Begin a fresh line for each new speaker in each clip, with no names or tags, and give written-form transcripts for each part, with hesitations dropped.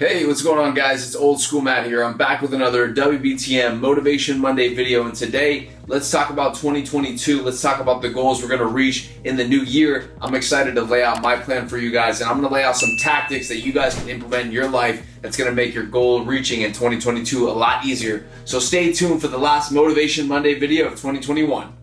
Hey, what's going on, guys? It's Old School Matt here. I'm back with another WBTM Motivation Monday video, and today let's talk about 2022. Let's talk about the goals we're going to reach in the new year. I'm excited to lay out my plan for you guys, and I'm going to lay out some tactics that you guys can implement in your life that's going to make your goal reaching in 2022 a lot easier. So stay tuned for the last Motivation Monday video of 2021.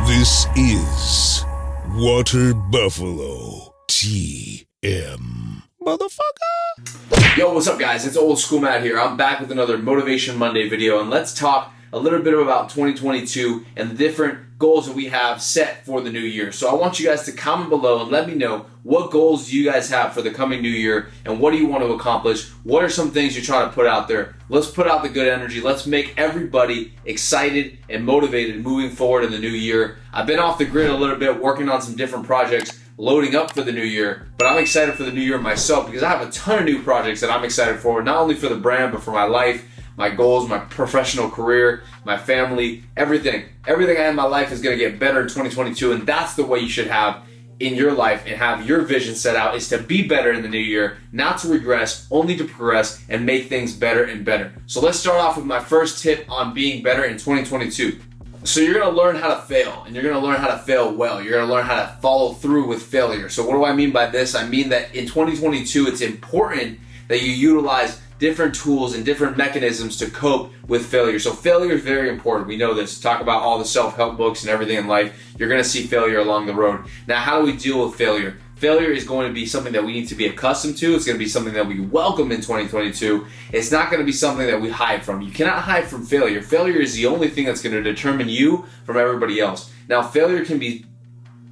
This is Water Buffalo TM. Motherfucker!
Yo, what's up, guys? It's Old School Matt here. I'm back with another Motivation Monday video, and let's talk a little bit about 2022 and the different goals that we have set for the new year. So I want you guys to comment below and let me know what goals do you guys have for the coming new year and what do you want to accomplish? What are some things you're trying to put out there? Let's put out the good energy. Let's make everybody excited and motivated moving forward in the new year. I've been off the grid a little bit, working on some different projects, loading up for the new year, but I'm excited for the new year myself because I have a ton of new projects that I'm excited for, not only for the brand, but for my life, my goals, my professional career, my family, everything. Everything I have in my life is going to get better in 2022, and that's the way you should have in your life and have your vision set out, is to be better in the new year, not to regress, only to progress and make things better and better. So let's start off with my first tip on being better in 2022. So you're going to learn how to fail, and you're going to learn how to fail well. You're going to learn how to follow through with failure. So what do I mean by this? I mean that in 2022, it's important that you utilize different tools and different mechanisms to cope with failure. So failure is very important. We know this. Talk about all the self-help books and everything in life. You're going to see failure along the road. Now, how do we deal with failure? Failure is going to be something that we need to be accustomed to. It's going to be something that we welcome in 2022. It's not going to be something that we hide from. You cannot hide from failure. Failure is the only thing that's going to determine you from everybody else. Now, failure can be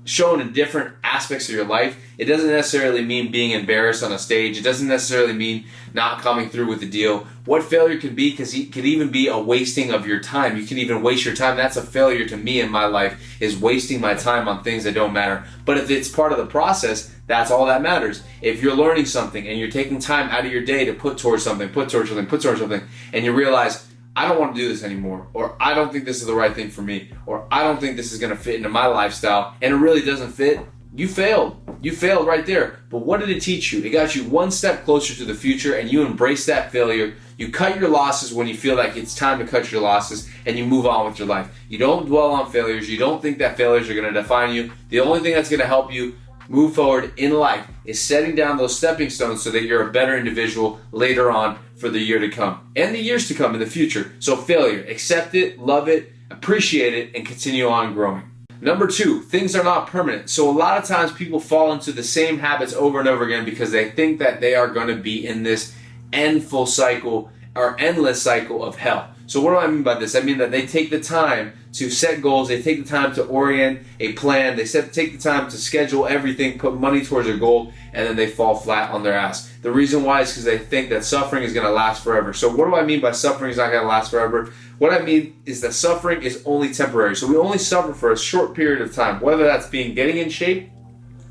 shown in different aspects of your life. It doesn't necessarily mean being embarrassed on a stage. It doesn't necessarily mean not coming through with the deal. What failure can be, because it could even be a wasting of your time. You can even waste your time. That's a failure to me in my life, is wasting my time on things that don't matter. But if it's part of the process, that's all that matters. If you're learning something and you're taking time out of your day to put towards something, and you realize, I don't want to do this anymore, or I don't think this is the right thing for me, or I don't think this is going to fit into my lifestyle, and it really doesn't fit, you failed. You failed right there. But what did it teach you? It got you one step closer to the future, and you embrace that failure. You cut your losses when you feel like it's time to cut your losses, and you move on with your life. You don't dwell on failures. You don't think that failures are going to define you. The only thing that's going to help you move forward in life is setting down those stepping stones so that you're a better individual later on for the year to come and the years to come in the future. So failure, accept it, love it, appreciate it, and continue on growing. Number 2, things are not permanent. So a lot of times people fall into the same habits over and over again because they think that they are going to be in this endless cycle of hell. So what do I mean by this? I mean that they take the time to set goals, they take the time to orient a plan, take the time to schedule everything, put money towards their goal, and then they fall flat on their ass. The reason why is because they think that suffering is going to last forever. So what do I mean by suffering is not going to last forever? What I mean is that suffering is only temporary. So we only suffer for a short period of time, whether that's getting in shape,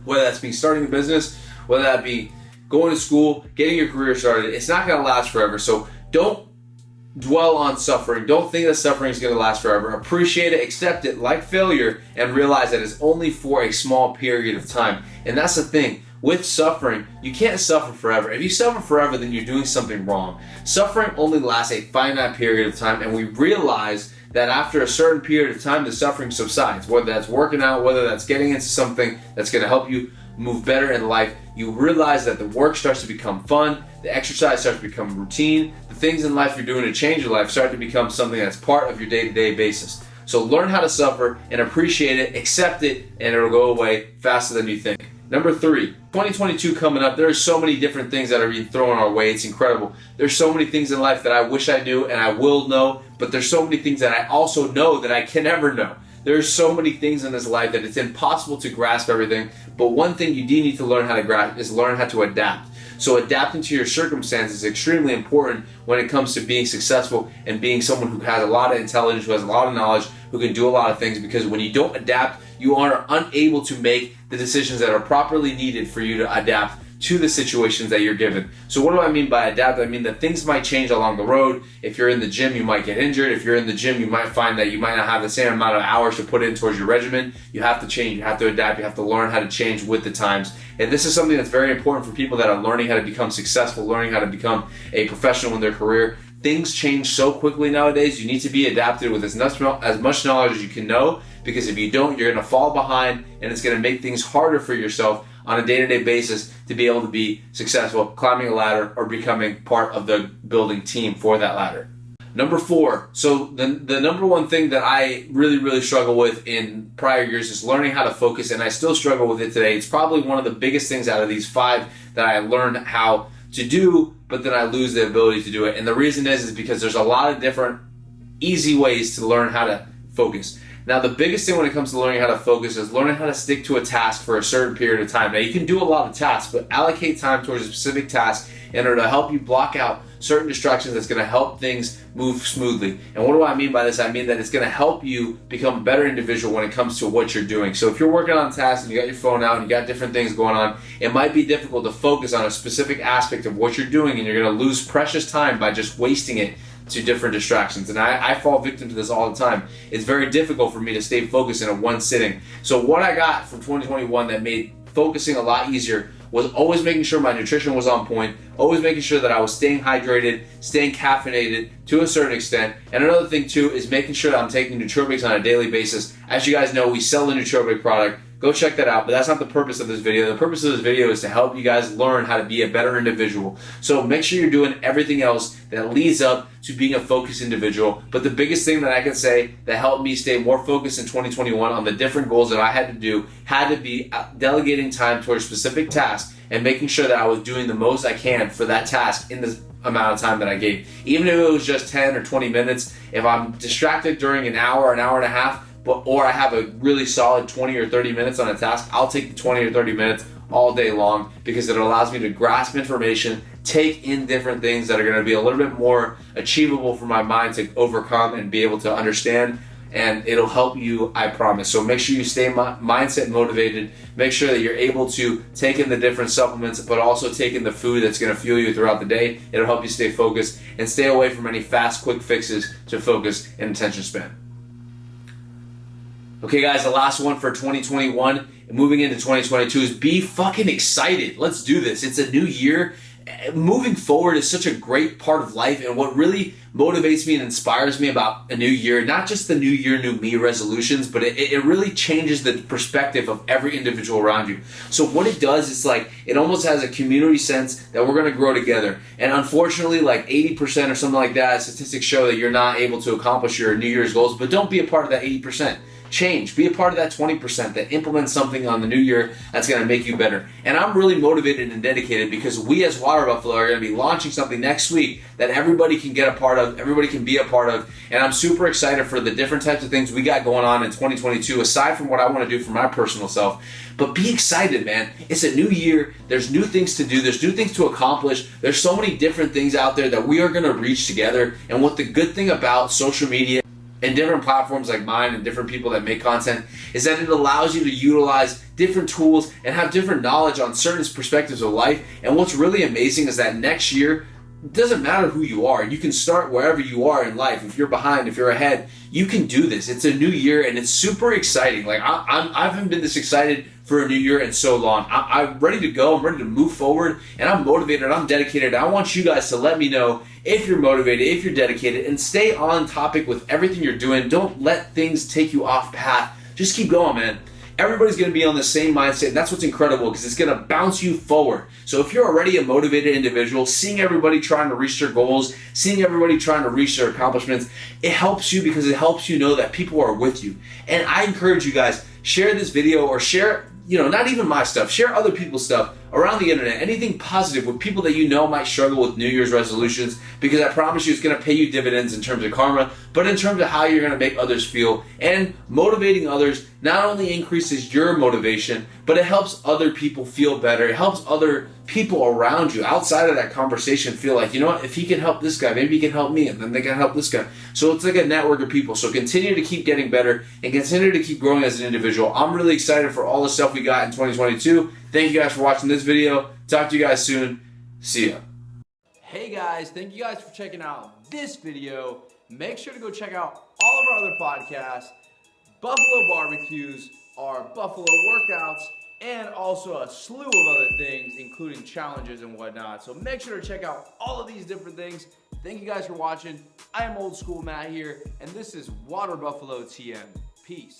whether that's starting a business, whether that be going to school, getting your career started. It's not going to last forever. So don't dwell on suffering. Don't think that suffering is going to last forever. Appreciate it, accept it like failure, and realize that it's only for a small period of time. And that's the thing. With suffering, you can't suffer forever. If you suffer forever, then you're doing something wrong. Suffering only lasts a finite period of time, and we realize that after a certain period of time, the suffering subsides. Whether that's working out, whether that's getting into something that's going to help you move better in life, you realize that the work starts to become fun, the exercise starts to become routine, the things in life you're doing to change your life start to become something that's part of your day-to-day basis. So learn how to suffer and appreciate it, accept it, and it'll go away faster than you think. Number 3, 2022 coming up. There are so many different things that are being thrown our way. It's incredible. There's so many things in life that I wish I knew and I will know, but there's so many things that I also know that I can never know. There's so many things in this life that it's impossible to grasp everything, but one thing you do need to learn how to grasp is learn how to adapt. So adapting to your circumstances is extremely important when it comes to being successful and being someone who has a lot of intelligence, who has a lot of knowledge, who can do a lot of things, because when you don't adapt, you are unable to make the decisions that are properly needed for you to adapt to the situations that you're given. So what do I mean by adapt? I mean that things might change along the road. If you're in the gym, you might get injured. If you're in the gym, you might find that you might not have the same amount of hours to put in towards your regimen. You have to change, you have to adapt, you have to learn how to change with the times. And this is something that's very important for people that are learning how to become successful, learning how to become a professional in their career. Things change so quickly nowadays. You need to be adapted with as much knowledge as you can know, because if you don't, you're going to fall behind, and it's going to make things harder for yourself on a day-to-day basis to be able to be successful climbing a ladder or becoming part of the building team for that ladder. Number 4, so the number one thing that I really struggle with in prior years is learning how to focus, and I still struggle with it today. It's probably one of the biggest things out of these 5 that I learned how to do, but then I lose the ability to do it. And the reason is because there's a lot of different easy ways to learn how to focus. Now, the biggest thing when it comes to learning how to focus is learning how to stick to a task for a certain period of time. Now, you can do a lot of tasks, but allocate time towards a specific task in order to help you block out certain distractions that's going to help things move smoothly. And what do I mean by this? I mean that it's going to help you become a better individual when it comes to what you're doing. So if you're working on tasks and you got your phone out and you got different things going on, it might be difficult to focus on a specific aspect of what you're doing, and you're going to lose precious time by just wasting it to different distractions. And I fall victim to this all the time. It's very difficult for me to stay focused in a one sitting. So what I got from 2021 that made focusing a lot easier was always making sure my nutrition was on point, always making sure that I was staying hydrated, staying caffeinated to a certain extent. And another thing too is making sure that I'm taking nootropics on a daily basis. As you guys know, we sell the nootropic product. Go check that out, but that's not the purpose of this video. The purpose of this video is to help you guys learn how to be a better individual. So make sure you're doing everything else that leads up to being a focused individual. But the biggest thing that I can say that helped me stay more focused in 2021 on the different goals that I had to do had to be delegating time towards specific tasks and making sure that I was doing the most I can for that task in the amount of time that I gave. Even if it was just 10 or 20 minutes, if I'm distracted during an hour and a half, or I have a really solid 20 or 30 minutes on a task, I'll take the 20 or 30 minutes all day long, because it allows me to grasp information, take in different things that are going to be a little bit more achievable for my mind to overcome and be able to understand, and it'll help you, I promise. So make sure you stay mindset motivated. Make sure that you're able to take in the different supplements, but also take in the food that's going to fuel you throughout the day. It'll help you stay focused and stay away from any fast, quick fixes to focus and attention span. Okay guys, the last one for 2021 and moving into 2022 is be fucking excited. Let's do this. It's a new year. Moving forward is such a great part of life, and what really motivates me and inspires me about a new year, not just the new year, new me resolutions, but it really changes the perspective of every individual around you. So what it does is it almost has a community sense that we're going to grow together. And unfortunately, 80% or something like that, statistics show that you're not able to accomplish your New Year's goals, but don't be a part of that 80%. Change. Be a part of that 20% that implements something on the new year that's going to make you better. And I'm really motivated and dedicated because we as Water Buffalo are going to be launching something next week that everybody can get a part of, everybody can be a part of. And I'm super excited for the different types of things we got going on in 2022, aside from what I want to do for my personal self. But be excited, man. It's a new year. There's new things to do. There's new things to accomplish. There's so many different things out there that we are going to reach together. And what the good thing about social media and different platforms like mine and different people that make content is that it allows you to utilize different tools and have different knowledge on certain perspectives of life. And what's really amazing is that next year, it doesn't matter who you are. You can start wherever you are in life. If you're behind, if you're ahead, you can do this. It's a new year and it's super exciting. I haven't been this excited for a new year in so long. I'm ready to go. I'm ready to move forward, and I'm motivated. I'm dedicated. I want you guys to let me know if you're motivated, if you're dedicated, and stay on topic with everything you're doing. Don't let things take you off path. Just keep going, man. Everybody's going to be on the same mindset, and that's what's incredible because it's going to bounce you forward. So if you're already a motivated individual, seeing everybody trying to reach their goals, seeing everybody trying to reach their accomplishments, it helps you because it helps you know that people are with you. And I encourage you guys, share this video or share not even my stuff, share other people's stuff around the internet, anything positive with people that you know might struggle with New Year's resolutions, because I promise you it's going to pay you dividends in terms of karma, but in terms of how you're going to make others feel. And motivating others not only increases your motivation, but it helps other people feel better. It helps other people around you outside of that conversation feel like, you know what, if he can help this guy, maybe he can help me, and then they can help this guy. So it's like a network of people. So continue to keep getting better and continue to keep growing as an individual. I'm really excited for all the stuff we got in 2022. Thank you guys for watching this video. Talk to you guys soon. See ya. Hey guys, thank you guys for checking out this video. Make sure to go check out all of our other podcasts, Buffalo Barbecues, our Buffalo workouts, and also a slew of other things, including challenges and whatnot. So make sure to check out all of these different things. Thank you guys for watching. I am Old School Matt here, and this is Water Buffalo TM. Peace.